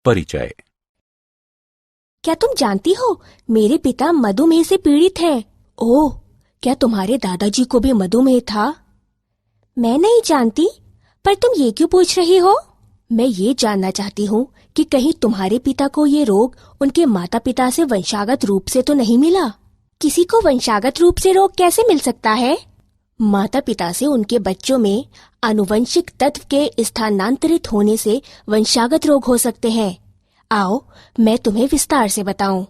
परिचय। क्या तुम जानती हो, मेरे पिता मधुमेह से पीड़ित हैं। ओह, क्या तुम्हारे दादाजी को भी मधुमेह था? मैं नहीं जानती, पर तुम ये क्यों पूछ रही हो? मैं ये जानना चाहती हूँ कि कहीं तुम्हारे पिता को ये रोग उनके माता पिता से वंशागत रूप से तो नहीं मिला? किसी को वंशागत रूप से रोग कैसे मिल सकता है? माता पिता से उनके बच्चों में आनुवंशिक तत्व के स्थानांतरित होने से वंशागत रोग हो सकते हैं। आओ, मैं तुम्हें विस्तार से बताऊं।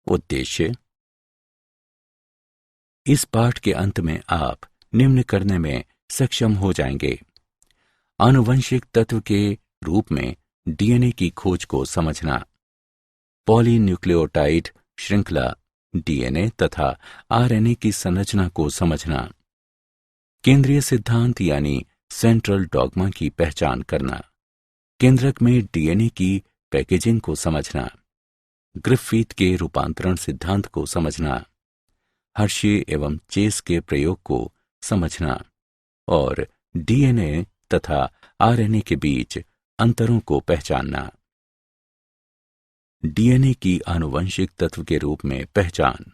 उद्देश्य। इस पाठ के अंत में आप निम्न करने में सक्षम हो जाएंगे: आनुवंशिक तत्व के रूप में डीएनए की खोज को समझना, पॉलीन्यूक्लियोटाइड श्रृंखला डीएनए तथा आरएनए की संरचना को समझना, केंद्रीय सिद्धांत यानी सेंट्रल डॉगमा की पहचान करना, केंद्रक में डीएनए की पैकेजिंग को समझना, ग्रिफिथ के रूपांतरण सिद्धांत को समझना, हर्शे एवं चेस के प्रयोग को समझना और डीएनए तथा आरएनए के बीच अंतरों को पहचानना। डीएनए की आनुवंशिक तत्व के रूप में पहचान।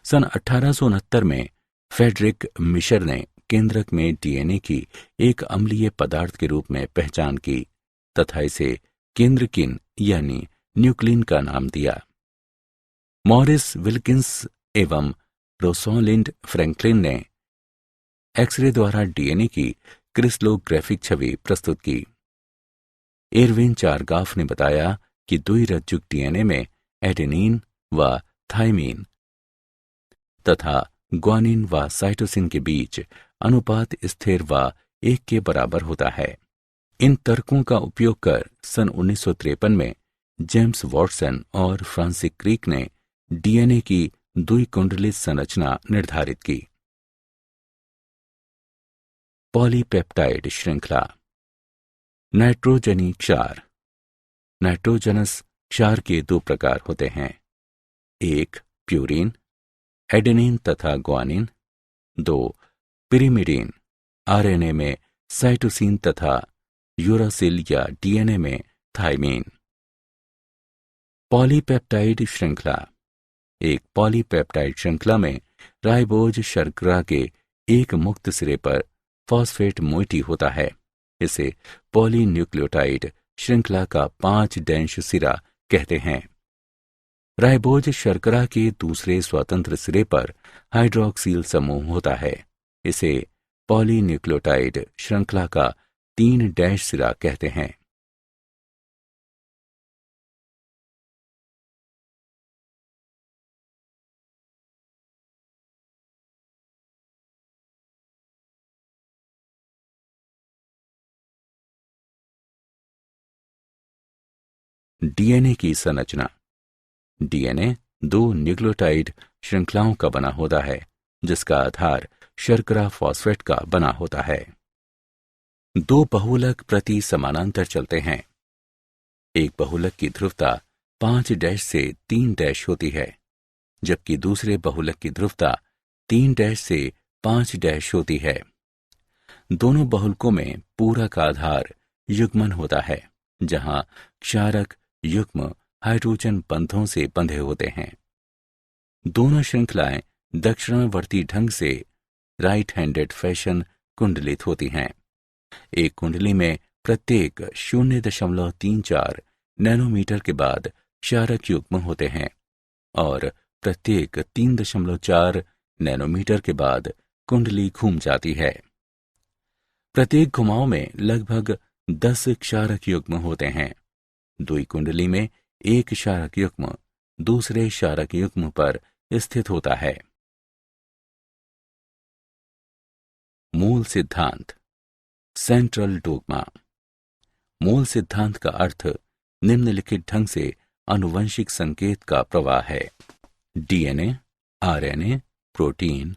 सन 1869 में फ्रेडरिक मिशर ने केंद्रक में डीएनए की एक अम्लीय पदार्थ के रूप में पहचान की तथा इसे केंद्रकिन यानी न्यूक्लिन का नाम दिया। मॉरिस विल्किंस एवं रोसोलिंड फ्रैंकलिन ने एक्सरे द्वारा डीएनए की क्रिस्टलोग्राफिक छवि प्रस्तुत की। एरविन चारगाफ ने बताया कि द्विरज्जुक डीएनए में एडेनिन व थाइमीन तथा ग्वानिन व साइटोसिन के बीच अनुपात स्थिर व 1 के बराबर होता है। इन तर्कों का उपयोग कर सन 1953 में जेम्स वॉटसन और फ्रांसिस क्रिक ने डीएनए की द्विकुंडलित संरचना निर्धारित की। पॉलीपेप्टाइड श्रृंखला। नाइट्रोजनी क्षार। नाइट्रोजनस क्षार के 2 प्रकार होते हैं: एक प्यूरिन एडेनिन तथा ग्वानिन, 2 पिरिमिडीन आरएनए में साइटोसिन तथा यूरासिल या डीएनए में थाइमीन। पॉलीपेप्टाइड श्रृंखला। एक पॉलीपेप्टाइड श्रृंखला में राइबोज शर्करा के एक मुक्त सिरे पर फॉस्फेट मोइटी होता है। इसे पॉलीन्यूक्लियोटाइड श्रृंखला का 5' सिरा कहते हैं। राइबोज शर्करा के दूसरे स्वतंत्र सिरे पर हाइड्रोक्सिल समूह होता है। इसे पॉलीन्यूक्लियोटाइड श्रृंखला का 3' सिरा कहते हैं। डीएनए की संरचना। डीएनए 2 न्यूक्लियोटाइड श्रृंखलाओं का बना होता है, जिसका आधार शर्करा फॉस्फेट का बना होता है। 2 बहुलक प्रति समानांतर चलते हैं। एक बहुलक की ध्रुवता 5' से 3' होती है, जबकि दूसरे बहुलक की ध्रुवता 3' से 5' होती है। दोनों बहुलकों में पूरक आधार युग्मन होता है, जहां क्षारक युग्म हाइड्रोजन बंधों से बंधे होते हैं। दोनों श्रृंखलाएं दक्षिणावर्ती ढंग से राइट हैंडेड फैशन कुंडलित होती हैं। एक कुंडली में प्रत्येक 0.34 नैनोमीटर के बाद क्षारक युग्म होते हैं और प्रत्येक 3.4 नैनोमीटर के बाद कुंडली घूम जाती है। प्रत्येक घुमाव में लगभग 10 क्षारक युग्म होते हैं। दुई कुंडली में एक क्षारक युग्म दूसरे क्षारक युग्म पर स्थित होता है। मूल सिद्धांत। Central dogma. मूल सिद्धांत का अर्थ निम्नलिखित ढंग से आनुवंशिक संकेत का प्रवाह है: डीएनए, आरएनए, प्रोटीन।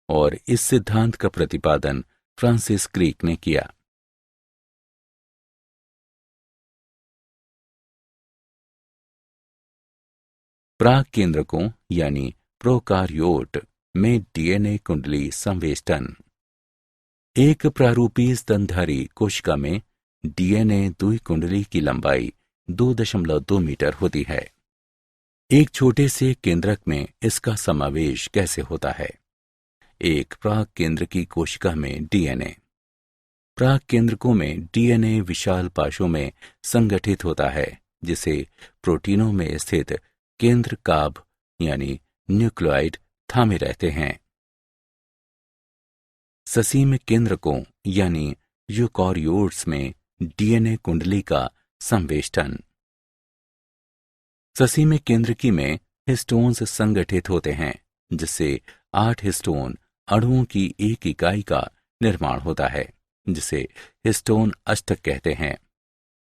और इस सिद्धांत का प्रतिपादन फ्रांसिस क्रिक ने किया। प्राक केंद्रकों यानी प्रोकार्योट में डीएनए कुंडली संवेष्टन। एक प्रारूपी स्तनधारी कोशिका में डीएनए दुई कुंडली की लंबाई 2.2 मीटर होती है। एक छोटे से केंद्रक में इसका समावेश कैसे होता है? एक प्राक केंद्र की कोशिका में डीएनए। प्राक केंद्रकों में डीएनए विशाल पाशों में संगठित होता है, जिसे प्रोटीनों में स्थित केंद्र काभ यानी न्यूक्लियोइड थामे रहते हैं। ससीम केंद्रकों यानी यूकारियोट्स में डीएनए कुंडली का संवेष्टन। ससीम केंद्रकी में हिस्टोन्स संगठित होते हैं, जिससे 8 हिस्टोन अणुओं की एक इकाई का निर्माण होता है, जिसे हिस्टोन अष्टक कहते हैं।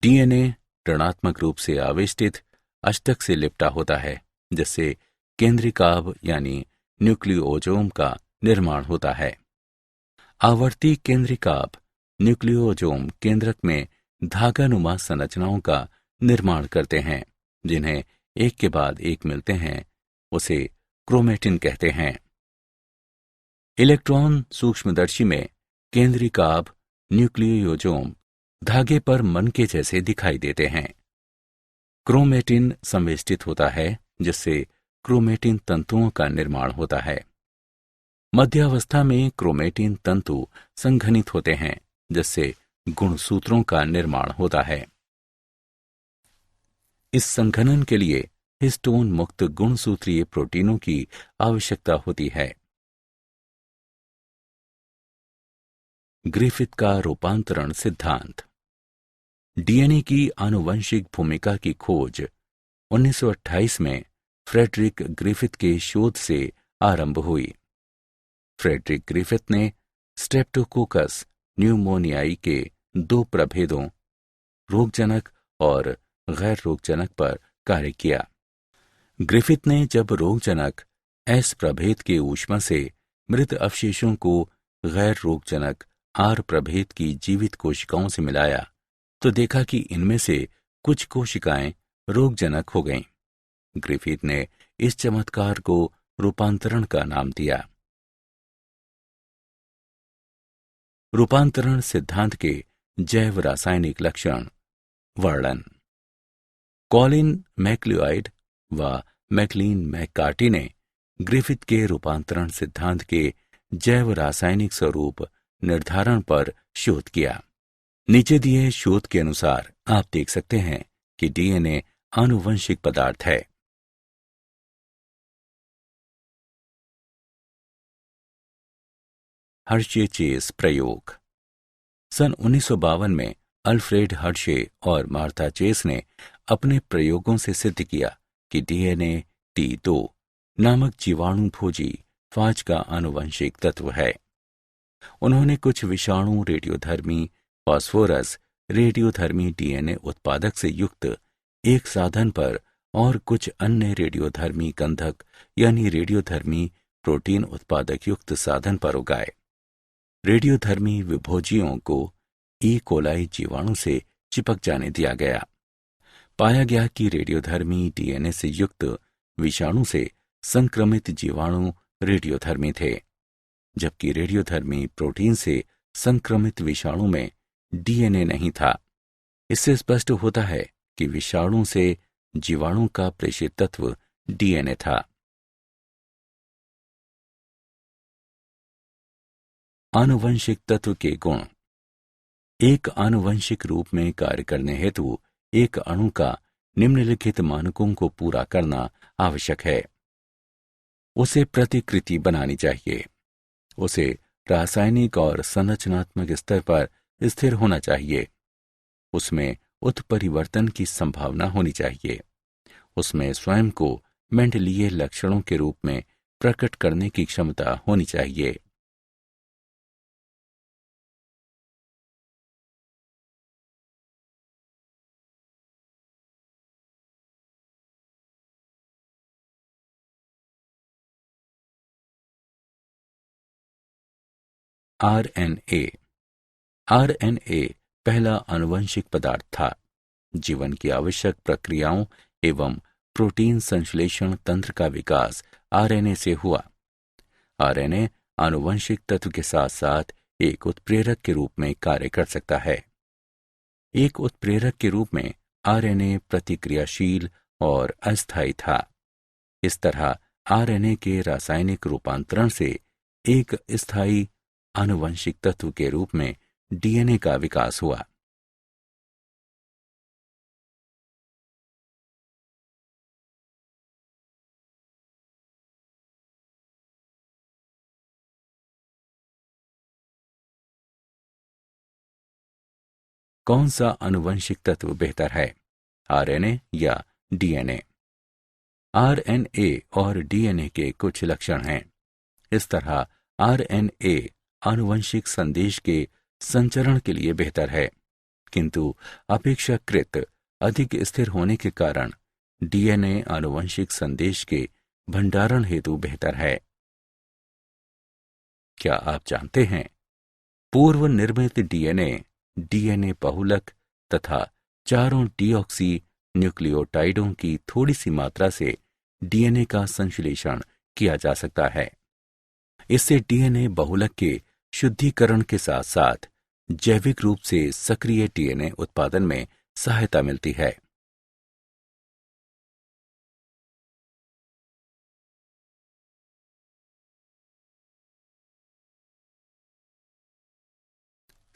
डीएनए ऋणात्मक रूप से आवेष्टित अष्टक से लिपटा होता है, जिससे केंद्रिकाभ यानी न्यूक्लियोजोम का निर्माण होता है। आवर्ती केंद्रिकाभ न्यूक्लियोजोम केंद्रक में धागानुमा संरचनाओं का निर्माण करते हैं, जिन्हें एक के बाद एक मिलते हैं, उसे क्रोमेटिन कहते हैं। इलेक्ट्रॉन सूक्ष्मदर्शी में केंद्रिकाभ न्यूक्लियोजोम धागे पर मनके जैसे दिखाई देते हैं। क्रोमेटिन संवेष्टित होता है, जिससे क्रोमेटिन तंतुओं का निर्माण होता है। मध्यावस्था में क्रोमेटिन तंतु संघनित होते हैं, जिससे गुणसूत्रों का निर्माण होता है। इस संघनन के लिए हिस्टोन मुक्त गुणसूत्रीय प्रोटीनों की आवश्यकता होती है। ग्रिफिथ का रूपांतरण सिद्धांत। डीएनए की आनुवंशिक भूमिका की खोज 1928 में फ्रेडरिक ग्रिफिथ के शोध से आरंभ हुई। फ्रेडरिक ग्रिफिथ ने स्ट्रेप्टोकोकस न्यूमोनियाई के 2 प्रभेदों, रोगजनक और गैर रोगजनक पर कार्य किया। ग्रिफिथ ने जब रोगजनक एस प्रभेद के ऊष्मा से मृत अवशेषों को गैर रोगजनक आर प्रभेद की जीवित कोशिकाओं से मिलाया, तो देखा कि इनमें से कुछ कोशिकाएं रोगजनक हो गईं। ग्रिफिथ ने इस चमत्कार को रूपांतरण का नाम दिया। रूपांतरण सिद्धांत के जैव रासायनिक लक्षण वर्णन। कॉलिन मैक्लिओड व मैकलीन मैककार्टी ने ग्रिफिथ के रूपांतरण सिद्धांत के जैव रासायनिक स्वरूप निर्धारण पर शोध किया। नीचे दिए शोध के अनुसार आप देख सकते हैं कि डीएनए आनुवंशिक पदार्थ है। हर्शे चेस प्रयोग। सन 1952 में अल्फ्रेड हर्शे और मार्था चेस ने अपने प्रयोगों से सिद्ध किया कि डीएनए T2 नामक जीवाणु भोजी फाज का आनुवंशिक तत्व है। उन्होंने कुछ विषाणु रेडियोधर्मी फास्फोरस रेडियोधर्मी डीएनए उत्पादक से युक्त एक साधन पर और कुछ अन्य रेडियोधर्मी गंधक यानी रेडियोधर्मी प्रोटीन उत्पादक युक्त साधन पर उगाए। रेडियोधर्मी विभोजियों को ई कोलाई जीवाणु से चिपक जाने दिया गया। पाया गया कि रेडियोधर्मी डीएनए से युक्त विषाणु से संक्रमित जीवाणु रेडियोधर्मी थे, जबकि रेडियोधर्मी प्रोटीन से संक्रमित विषाणु में डीएनए नहीं था। इससे स्पष्ट होता है कि विषाणु से जीवाणु का प्रेषित तत्व डीएनए था। आनुवंशिक तत्व के गुण। एक आनुवंशिक रूप में कार्य करने हेतु एक अणु का निम्नलिखित मानकों को पूरा करना आवश्यक है। उसे प्रतिकृति बनानी चाहिए। उसे रासायनिक और संरचनात्मक स्तर पर स्थिर होना चाहिए। उसमें उत्परिवर्तन की संभावना होनी चाहिए। उसमें स्वयं को मेंडलीय लक्षणों के रूप में प्रकट करने की क्षमता होनी चाहिए। आरएनए। आरएनए पहला आनुवंशिक पदार्थ था। जीवन की आवश्यक प्रक्रियाओं एवं प्रोटीन संश्लेषण तंत्र का विकास आरएनए से हुआ। आरएनए आनुवंशिक तत्व के साथ साथ एक उत्प्रेरक के रूप में कार्य कर सकता है। एक उत्प्रेरक के रूप में आरएनए प्रतिक्रियाशील और अस्थायी था। इस तरह आरएनए के रासायनिक रूपांतरण से एक स्थायी आनुवंशिक तत्व के रूप में डीएनए का विकास हुआ। कौन सा आनुवंशिक तत्व बेहतर है, आरएनए या डीएनए? आरएनए और डीएनए के कुछ लक्षण हैं। इस तरह आरएनए आनुवंशिक संदेश के संचरण के लिए बेहतर है, किंतु अपेक्षाकृत अधिक स्थिर होने के कारण डीएनए आनुवंशिक संदेश के भंडारण हेतु बेहतर है। क्या आप जानते हैं, पूर्व निर्मित डीएनए, डीएनए बहुलक तथा चारों डीऑक्सी न्यूक्लियोटाइडों की थोड़ी सी मात्रा से डीएनए का संश्लेषण किया जा सकता है। इससे डीएनए बहुलक के शुद्धिकरण के साथ साथ जैविक रूप से सक्रिय डीएनए उत्पादन में सहायता मिलती है।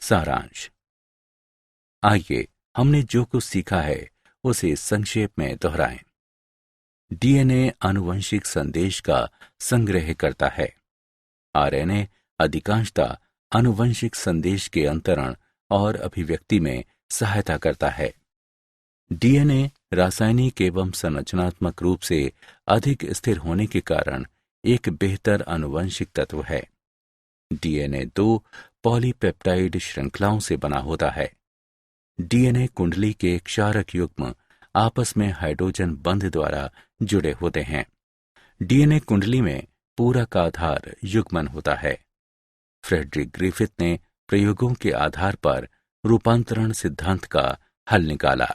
सारांश। आइए हमने जो कुछ सीखा है उसे संक्षेप में दोहराएं। डीएनए आनुवंशिक संदेश का संग्रह करता है। आरएनए अधिकांशतः आनुवंशिक संदेश के अंतरण और अभिव्यक्ति में सहायता करता है। डीएनए रासायनिक एवं संरचनात्मक रूप से अधिक स्थिर होने के कारण एक बेहतर आनुवंशिक तत्व है। डीएनए 2 पॉलीपेप्टाइड श्रृंखलाओं से बना होता है। डीएनए कुंडली के क्षारक युग्म आपस में हाइड्रोजन बंध द्वारा जुड़े होते हैं। डीएनए कुंडली में पूरक आधार युग्मन होता है। फ्रेडरिक ग्रिफिथ ने प्रयोगों के आधार पर रूपांतरण सिद्धांत का हल निकाला।